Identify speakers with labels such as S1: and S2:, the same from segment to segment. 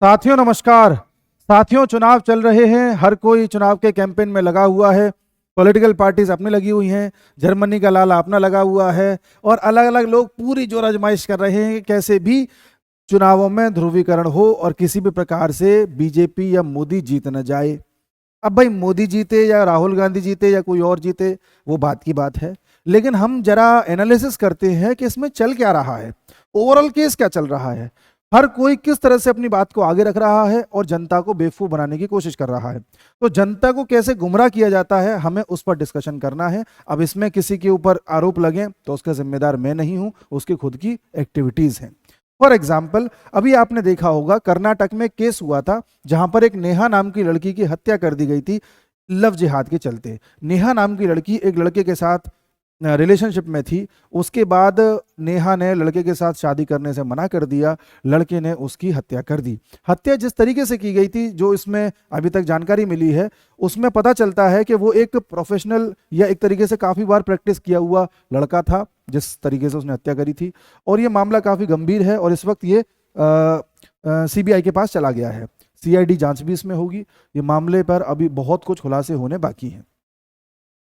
S1: साथियों नमस्कार। साथियों, चुनाव चल रहे हैं, हर कोई चुनाव के कैंपेन में लगा हुआ है। पॉलिटिकल पार्टीज अपने लगी हुई हैं, जर्मनी का लाला अपना लगा हुआ है और अलग अलग लोग पूरी जोर आजमाइश कर रहे हैं कि कैसे भी चुनावों में ध्रुवीकरण हो और किसी भी प्रकार से बीजेपी या मोदी जीत न जाए। अब भाई मोदी जीते या राहुल गांधी जीते या कोई और जीते, वो बात की बात है, लेकिन हम जरा एनालिसिस करते हैं कि इसमें चल क्या रहा है, ओवरऑल केस क्या चल रहा है, हर कोई किस तरह से अपनी बात को आगे रख रहा है और जनता को बेवकूफ बनाने की कोशिश कर रहा है। तो जनता को कैसे गुमराह किया जाता है, हमें उस पर डिस्कशन करना है। अब इसमें किसी के ऊपर आरोप लगे तो उसका जिम्मेदार मैं नहीं हूं, उसकी खुद की एक्टिविटीज हैं। फॉर एग्जाम्पल, अभी आपने देखा होगा कर्नाटक में केस हुआ था जहां पर एक नेहा नाम की लड़की की हत्या कर दी गई थी लव जिहाद के चलते। नेहा नाम की लड़की एक लड़के के साथ रिलेशनशिप में थी, उसके बाद नेहा ने लड़के के साथ शादी करने से मना कर दिया, लड़के ने उसकी हत्या कर दी। हत्या जिस तरीके से की गई थी, जो इसमें अभी तक जानकारी मिली है, उसमें पता चलता है कि वो एक प्रोफेशनल या एक तरीके से काफ़ी बार प्रैक्टिस किया हुआ लड़का था जिस तरीके से उसने हत्या करी थी। और ये मामला काफ़ी गंभीर है और इस वक्त ये सीबीआई के पास चला गया है। सीआईडी जांच भी इसमें होगी। ये मामले पर अभी बहुत कुछ खुलासे होने बाकी हैं।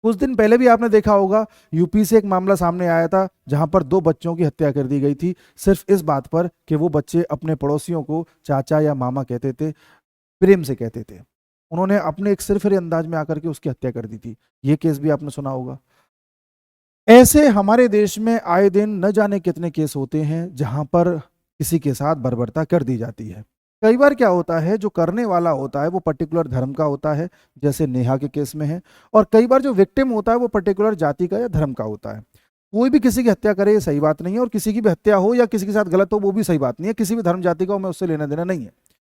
S1: कुछ दिन पहले भी आपने देखा होगा यूपी से एक मामला सामने आया था जहां पर 2 बच्चों की हत्या कर दी गई थी, सिर्फ इस बात पर कि वो बच्चे अपने पड़ोसियों को चाचा या मामा कहते थे, प्रेम से कहते थे। उन्होंने अपने एक सिरफिरे अंदाज में आकर के उसकी हत्या कर दी थी। ये केस भी आपने सुना होगा। ऐसे हमारे देश में आए दिन न जाने कितने केस होते हैं जहां पर किसी के साथ बर्बरता कर दी जाती है। कई बार क्या होता है, जो करने वाला होता है वो पर्टिकुलर धर्म का होता है, जैसे नेहा के केस में है, और कई बार जो विक्टिम होता है वो पर्टिकुलर जाति का या धर्म का होता है। कोई भी किसी की हत्या करे ये सही बात नहीं है, और किसी की भी हत्या हो या किसी के साथ गलत हो वो भी सही बात नहीं है। किसी भी धर्म जाति का हो, मैं उससे लेना देना नहीं है।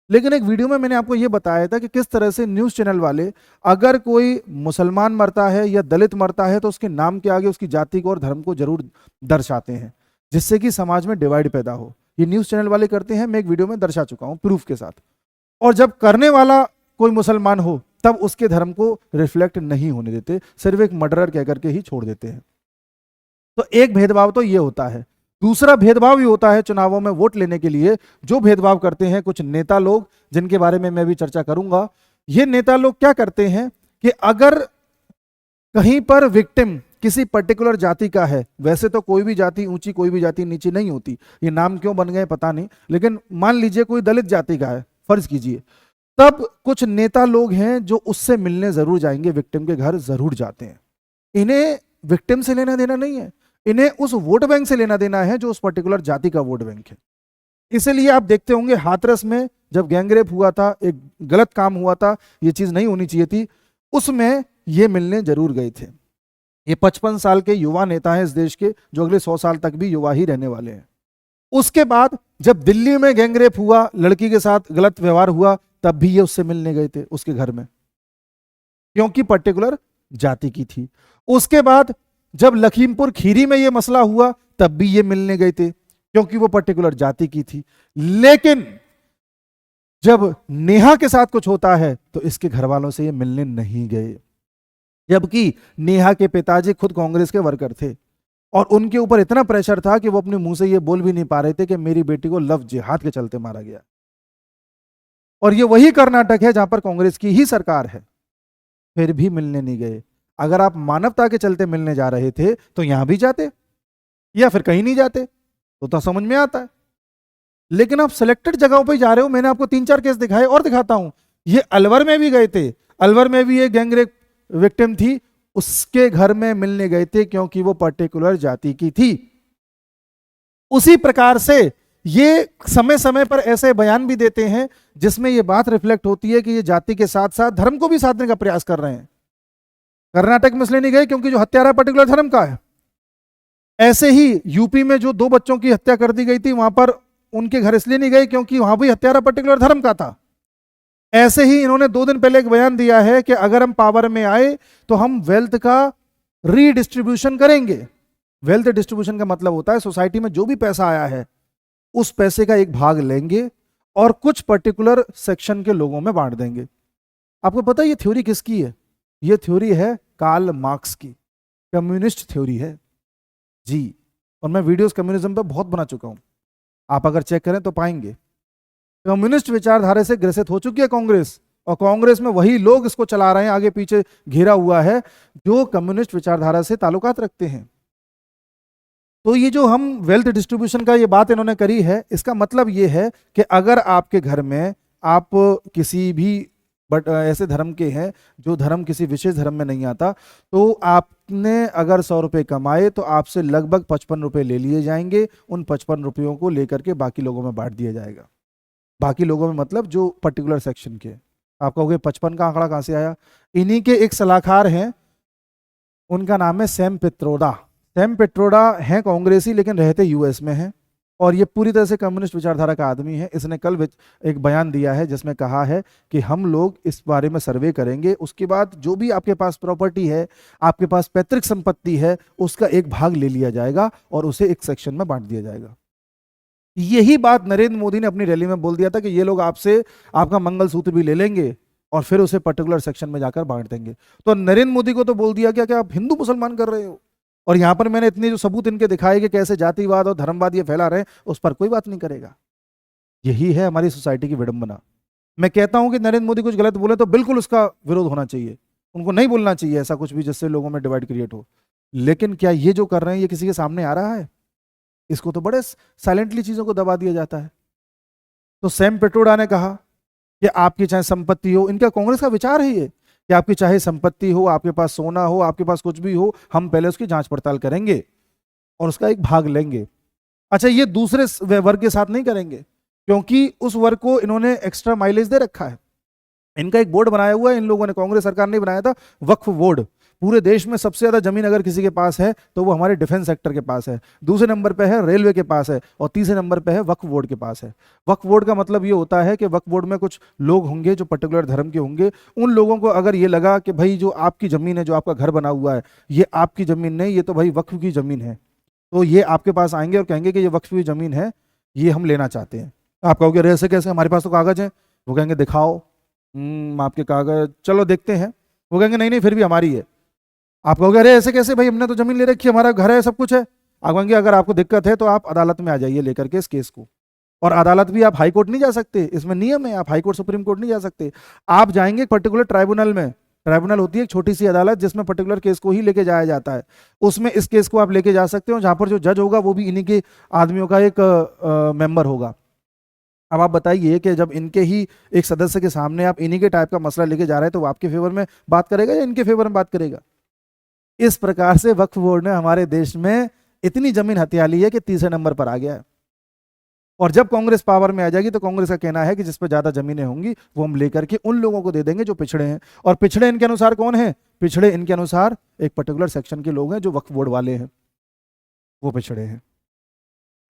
S1: लेकिन एक वीडियो में मैंने आपको ये बताया था कि किस तरह से न्यूज़ चैनल वाले, अगर कोई मुसलमान मरता है या दलित मरता है तो उसके नाम के आगे उसकी जाति को और धर्म को जरूर दर्शाते हैं, जिससे कि समाज में डिवाइड पैदा हो। ये न्यूज़ चैनल वाले करते हैं, मैं एक वीडियो में दर्शा चुका हूँ प्रूफ के साथ। और जब करने वाला कोई मुसलमान हो तब उसके धर्म को रिफ्लेक्ट नहीं होने देते, सिर्फ एक मर्डरर कह करके ही छोड़ देते हैं। तो एक भेदभाव तो ये होता है। दूसरा भेदभाव ये होता है चुनावों में वोट लेने के लिए, जो भेदभाव करते हैं कुछ नेता लोग, जिनके बारे में मैं भी चर्चा करूंगा। ये नेता लोग क्या करते हैं कि अगर कहीं पर विक्टिम किसी पर्टिकुलर जाति का है, वैसे तो कोई भी जाति ऊंची कोई भी जाति नीची नहीं होती, ये नाम क्यों बन गए पता नहीं, लेकिन मान लीजिए कोई दलित जाति का है, फर्ज कीजिए, तब कुछ नेता लोग हैं जो उससे मिलने जरूर जाएंगे, विक्टिम के घर जरूर जाते हैं। इन्हें विक्टिम से लेना देना नहीं है, इन्हें उस वोट बैंक से लेना देना है जो उस पर्टिकुलर जाति का वोट बैंक है। इसलिए आप देखते होंगे हाथरस में जब गैंगरेप हुआ था, एक गलत काम हुआ था, ये चीज नहीं होनी चाहिए थी, उसमें ये मिलने जरूर गए थे। ये 55 साल के युवा नेता हैं इस देश के, जो अगले 100 साल तक भी युवा ही रहने वाले हैं। उसके बाद जब दिल्ली में गैंगरेप हुआ, लड़की के साथ गलत व्यवहार हुआ, तब भी ये उससे मिलने गए थे उसके घर में, क्योंकि पर्टिकुलर जाति की थी। उसके बाद जब लखीमपुर खीरी में ये मसला हुआ, तब भी ये मिलने गए थे, क्योंकि वो पर्टिकुलर जाति की थी। लेकिन जब नेहा के साथ कुछ होता है तो इसके घर वालों से ये मिलने नहीं गए, जबकि नेहा के पिताजी खुद कांग्रेस के वर्कर थे और उनके ऊपर इतना प्रेशर था कि वो अपने मुंह से ये बोल भी नहीं पा रहे थे कि मेरी बेटी को लव जिहाद के चलते मारा गया। और ये वही कर्नाटक है जहां पर कांग्रेस की ही सरकार है, फिर भी मिलने नहीं गए। अगर आप मानवता के चलते मिलने जा रहे थे तो यहां भी जाते, या फिर कहीं नहीं जाते, तो समझ में आता है। लेकिन आप सिलेक्टेड जगहों पर जा रहे हो। मैंने आपको 3-4 केस दिखाए और दिखाता हूं। ये अलवर में भी गए थे, अलवर में भी एक गैंगरेप विक्टिम थी, उसके घर में मिलने गए थे क्योंकि वो पर्टिकुलर जाति की थी। उसी प्रकार से ये समय समय पर ऐसे बयान भी देते हैं जिसमें ये बात रिफ्लेक्ट होती है कि ये जाति के साथ साथ धर्म को भी साधने का प्रयास कर रहे हैं। कर्नाटक में इसलिए नहीं गए क्योंकि जो हत्यारा पर्टिकुलर धर्म का है। ऐसे ही यूपी में जो 2 बच्चों की हत्या कर दी गई थी, वहां पर उनके घर इसलिए नहीं गए क्योंकि वहां भी हत्यारा पर्टिकुलर धर्म का था। ऐसे ही इन्होंने 2 दिन पहले एक बयान दिया है कि अगर हम पावर में आए तो हम वेल्थ का रीडिस्ट्रीब्यूशन करेंगे। वेल्थ डिस्ट्रीब्यूशन का मतलब होता है सोसाइटी में जो भी पैसा आया है उस पैसे का एक भाग लेंगे और कुछ पर्टिकुलर सेक्शन के लोगों में बांट देंगे। आपको पता है ये थ्योरी किसकी है? ये थ्योरी है कार्ल मार्क्स की, कम्युनिस्ट थ्योरी है जी। और मैं वीडियोस कम्युनिज्म पे बहुत बना चुका हूं, आप अगर चेक करें तो पाएंगे। कम्युनिस्ट विचारधारा से ग्रसित हो चुकी है कांग्रेस, और कांग्रेस में वही लोग इसको चला रहे हैं, आगे पीछे घेरा हुआ है, जो कम्युनिस्ट विचारधारा से ताल्लुकात रखते हैं। तो ये जो हम वेल्थ डिस्ट्रीब्यूशन का ये बात इन्होंने करी है, इसका मतलब ये है कि अगर आपके घर में आप किसी भी बट ऐसे धर्म के हैं जो धर्म किसी विशेष धर्म में नहीं आता, तो आपने अगर 100 रुपये कमाए तो आपसे लगभग 55 रुपये ले लिए जाएंगे। उन 55 रुपयों को लेकर के बाकी लोगों में बांट दिया जाएगा। बाकी लोगों में मतलब जो पर्टिकुलर सेक्शन के। आप कहोगे 55 का आंकड़ा कहाँ से आया? इन्हीं के एक सलाहकार हैं, उनका नाम है सैम पित्रोडा। सैम पित्रोडा हैं कांग्रेसी लेकिन रहते यूएस में हैं, और ये पूरी तरह से कम्युनिस्ट विचारधारा का आदमी है। इसने कल एक बयान दिया है जिसमें कहा है कि हम लोग इस बारे में सर्वे करेंगे, उसके बाद जो भी आपके पास प्रॉपर्टी है, आपके पास पैतृक संपत्ति है, उसका एक भाग ले लिया जाएगा और उसे एक सेक्शन में बांट दिया जाएगा। यही बात नरेंद्र मोदी ने अपनी रैली में बोल दिया था कि ये लोग आपसे आपका मंगलसूत्र भी ले लेंगे और फिर उसे पर्टिकुलर सेक्शन में जाकर बांट देंगे। तो नरेंद्र मोदी को तो बोल दिया क्या कि आप हिंदू मुसलमान कर रहे हो, और यहां पर मैंने इतने जो सबूत इनके दिखाए कि कैसे जातिवाद और धर्मवाद ये फैला रहे हैं, उस पर कोई बात नहीं करेगा। यही है हमारी सोसाइटी की विडंबना। मैं कहता हूं कि नरेंद्र मोदी कुछ गलत बोले तो बिल्कुल उसका विरोध होना चाहिए, उनको नहीं बोलना चाहिए ऐसा कुछ भी जिससे लोगों में डिवाइड क्रिएट हो। लेकिन क्या ये जो कर रहे हैं ये किसी के सामने आ रहा है? इसको तो बड़े साइलेंटली चीजों को दबा दिया जाता है। तो सैम पित्रोडा ने कहा कि आपकी चाहे संपत्ति हो, इनका कांग्रेस का विचार है ये कि आपकी चाहे संपत्ति हो, आपके पास सोना हो, आपके पास कुछ भी हो, हम पहले उसकी जांच पड़ताल करेंगे और उसका एक भाग लेंगे। अच्छा, ये दूसरे वर्ग के साथ नहीं करेंगे, क्योंकि उस वर्ग को इन्होंने एक्स्ट्रा माइलेज दे रखा है। इनका एक बोर्ड बनाया हुआ है, इन लोगों ने, कांग्रेस सरकार ने बनाया था, वक्फ बोर्ड। पूरे देश में सबसे ज्यादा जमीन अगर किसी के पास है तो वो हमारे डिफेंस सेक्टर के पास है, दूसरे नंबर पे है रेलवे के पास है, और तीसरे नंबर पे है वक्फ बोर्ड के पास है। वक्फ बोर्ड का मतलब ये होता है कि वक्फ बोर्ड में कुछ लोग होंगे जो पर्टिकुलर धर्म के होंगे। उन लोगों को अगर ये लगा कि भाई जो आपकी जमीन है, जो आपका घर बना हुआ है, ये आपकी जमीन नहीं, ये तो भाई वक्फ की जमीन है, तो ये आपके पास आएंगे और कहेंगे कि ये वक्फ की जमीन है, ये हम लेना चाहते हैं। आप कहोगे अरे ऐसे कैसे, हमारे पास तो कागज है। वो कहेंगे दिखाओ। आपके कागज, चलो देखते हैं। वो कहेंगे नहीं नहीं फिर भी हमारी है। आप कहोगे अरे ऐसे कैसे भाई, हमने तो जमीन ले रखी है, हमारा घर है, सब कुछ है। आप कहेंगे अगर आपको दिक्कत है तो आप अदालत में आ जाइए लेकर के इस केस को। और अदालत भी आप हाई कोर्ट नहीं जा सकते, इसमें नियम है, आप हाई कोर्ट सुप्रीम कोर्ट नहीं जा सकते। आप जाएंगे पर्टिकुलर ट्राइब्यूनल में। ट्राइब्यूनल होती है एक छोटी सी अदालत जिसमें पर्टिकुलर केस को ही लेके जाया जाता है। उसमें इस केस को आप लेके जा सकते हो, जहां पर जो जज होगा वो भी इन्हीं के आदमियों का एक मेंबर होगा। अब आप बताइए कि जब इनके ही एक सदस्य के सामने आप इन्हीं के टाइप का मसला लेके जा रहे हैं तो वो आपके फेवर में बात करेगा या इनके फेवर में बात करेगा? इस प्रकार से वक्फ बोर्ड ने हमारे देश में इतनी जमीन हथिया ली है कि तीसरे नंबर पर आ गया है। और जब कांग्रेस पावर में आ जाएगी तो कांग्रेस का कहना है कि जिस पर ज्यादा जमीनें होंगी वो हम लेकर के उन लोगों को दे देंगे जो पिछड़े हैं। और पिछड़े इनके अनुसार कौन है? पिछड़े इनके अनुसार एक पर्टिकुलर सेक्शन के लोग हैं जो वक्फ बोर्ड वाले हैं, वो पिछड़े हैं।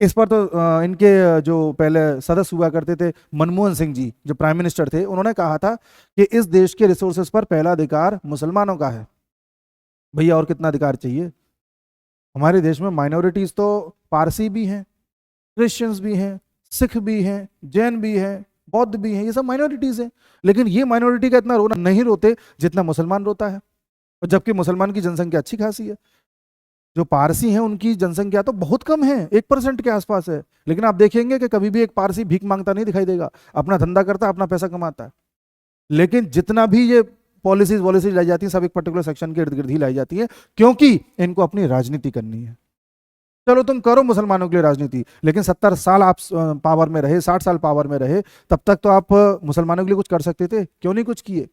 S1: इस पर तो इनके जो पहले सदस्य हुआ करते थे, मनमोहन सिंह जी जो प्राइम मिनिस्टर थे, उन्होंने कहा था कि इस देश के रिसोर्सेज पर पहला अधिकार मुसलमानों का है। भैया और कितना अधिकार चाहिए? हमारे देश में माइनॉरिटीज तो पारसी भी हैं, क्रिश्चियंस भी हैं, सिख भी हैं, जैन भी हैं, बौद्ध भी हैं, ये सब माइनॉरिटीज हैं। लेकिन ये माइनॉरिटी का इतना रोना नहीं रोते जितना मुसलमान रोता है, और जबकि मुसलमान की जनसंख्या अच्छी खासी है। जो पारसी हैं उनकी जनसंख्या तो बहुत कम है, 1% के आसपास है। लेकिन आप देखेंगे कि कभी भी एक पारसी भीख मांगता नहीं दिखाई देगा, अपना धंधा करता, अपना पैसा कमाता है। लेकिन जितना भी ये पॉलिसीज लाई जाती हैं सब एक पर्टिकुलर सेक्शन के इर्द गिर्द ही लाई जाती है, क्योंकि इनको अपनी राजनीति करनी है। चलो तुम करो मुसलमानों के लिए राजनीति, लेकिन 70 साल आप पावर में रहे, 60 साल पावर में रहे, तब तक तो आप मुसलमानों के लिए कुछ कर सकते थे, क्यों नहीं कुछ किए?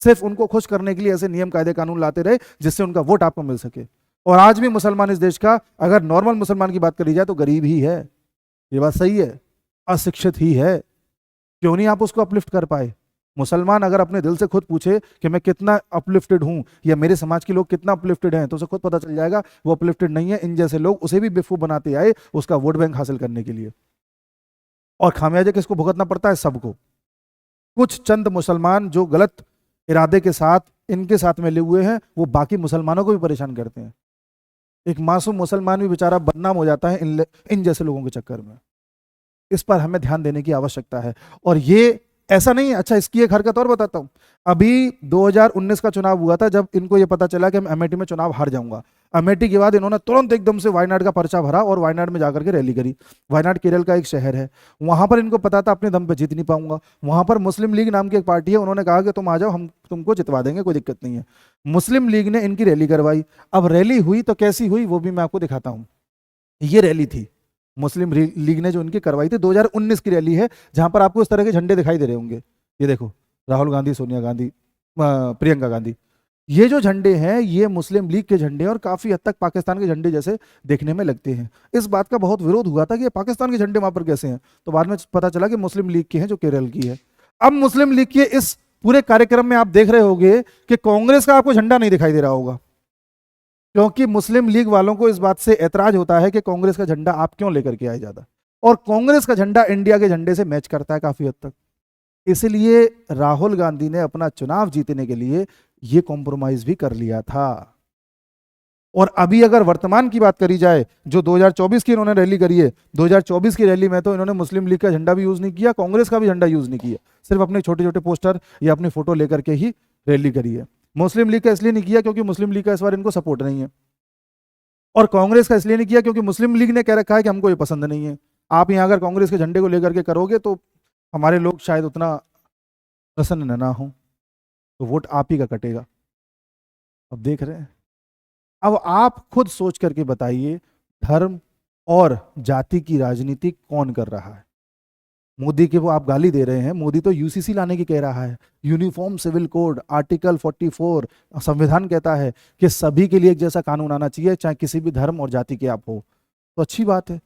S1: सिर्फ उनको खुश करने के लिए ऐसे नियम कायदे कानून लाते रहे जिससे उनका वोट आपको मिल सके। और आज भी मुसलमान इस देश का, अगर नॉर्मल मुसलमान की बात करी जाए तो गरीब ही है, ये बात सही है, अशिक्षित ही है। क्यों नहीं आप उसको अपलिफ्ट कर पाए? मुसलमान अगर अपने दिल से खुद पूछे कि मैं कितना अपलिफ्टेड हूं या मेरे समाज के लोग कितना अपलिफ्टेड हैं, तो उसे खुद पता चल जाएगा वो अपलिफ्टेड नहीं है। इन जैसे लोग उसे भी बेवकूफ बनाते आए उसका वोट बैंक हासिल करने के लिए, और खामियाजा किसको भुगतना पड़ता है? सबको। कुछ चंद मुसलमान जो गलत इरादे के साथ इनके साथ मिले हुए हैं, वो बाकी मुसलमानों को भी परेशान करते हैं। एक मासूम मुसलमान भी बेचारा बदनाम हो जाता है इन जैसे लोगों के चक्कर में। इस पर हमें ध्यान देने की आवश्यकता है। और ये ऐसा नहीं है। अच्छा, इसकी एक हरकत और बताता हूं। अभी 2019 का चुनाव हुआ था, जब इनको ये पता चला कि मैं अमेठी में चुनाव हार जाऊंगा। अमेठी के बाद इन्होंने तुरंत एकदम से वायनाड का पर्चा भरा और वायनाड में जाकर के रैली करी। वायनाड केरल का एक शहर है, वहां पर इनको पता था अपने दम पे जीत नहीं पाऊंगा। वहां पर मुस्लिम लीग नाम की एक पार्टी है, उन्होंने कहा कि तुम आ जाओ, हम तुमको जितवा देंगे, कोई दिक्कत नहीं है। मुस्लिम लीग ने इनकी रैली करवाई। अब रैली हुई तो कैसी हुई वो भी मैं आपको दिखाता हूँ। ये रैली थी मुस्लिम लीग ने जो इनकी करवाई थी, 2019 की रैली है, जहां पर आपको इस तरह के झंडे दिखाई दे रहे होंगे। ये देखो, राहुल गांधी, सोनिया गांधी, प्रियंका गांधी, ये जो झंडे हैं ये मुस्लिम लीग के झंडे हैं और काफी हद तक पाकिस्तान के झंडे जैसे देखने में लगते हैं। इस बात का बहुत विरोध हुआ था कि ये पाकिस्तान के झंडे वहां पर कैसे हैं, तो बाद में पता चला कि मुस्लिम लीग के हैं जो केरल की है। अब मुस्लिम लीग के इस पूरे कार्यक्रम में आप देख रहे होंगे कि कांग्रेस का आपको झंडा नहीं दिखाई दे रहा होगा, क्योंकि मुस्लिम लीग वालों को इस बात से ऐतराज होता है कि कांग्रेस का झंडा आप क्यों लेकर के आए ज्यादा, और कांग्रेस का झंडा इंडिया के झंडे से मैच करता है काफी हद तक। इसलिए राहुल गांधी ने अपना चुनाव जीतने के लिए ये कॉम्प्रोमाइज भी कर लिया था। और अभी अगर वर्तमान की बात करी जाए, जो 2024 की इन्होंने रैली करी है, 2024 की रैली में तो इन्होंने मुस्लिम लीग का झंडा भी यूज नहीं किया, कांग्रेस का भी झंडा यूज नहीं किया, सिर्फ अपने छोटे छोटे पोस्टर या अपनी फोटो लेकर के ही रैली करी है। मुस्लिम लीग का इसलिए नहीं किया क्योंकि मुस्लिम लीग का इस बार इनको सपोर्ट नहीं है, और कांग्रेस का इसलिए नहीं किया क्योंकि मुस्लिम लीग ने कह रखा है कि हमको ये पसंद नहीं है। आप यहाँ अगर कांग्रेस के झंडे को लेकर के करोगे तो हमारे लोग शायद उतना प्रसन्न ना हो, तो वोट आप ही का कटेगा। अब देख रहे हैं। अब आप खुद सोच करके बताइए, धर्म और जाति की राजनीति कौन कर रहा है? मोदी के वो आप गाली दे रहे हैं, मोदी तो यूसीसी लाने की कह रहा है, यूनिफॉर्म सिविल कोड, आर्टिकल 44, संविधान कहता है कि सभी के लिए एक जैसा कानून आना चाहिए, चाहे किसी भी धर्म और जाति के आप हो। तो अच्छी बात है,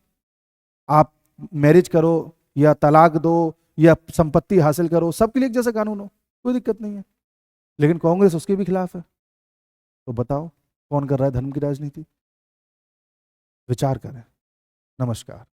S1: आप मैरिज करो या तलाक दो या संपत्ति हासिल करो, सबके लिए एक जैसा कानून हो, कोई दिक्कत नहीं है। लेकिन कांग्रेस उसके भी खिलाफ है। तो बताओ कौन कर रहा है धर्म की राजनीति? विचार करें। नमस्कार।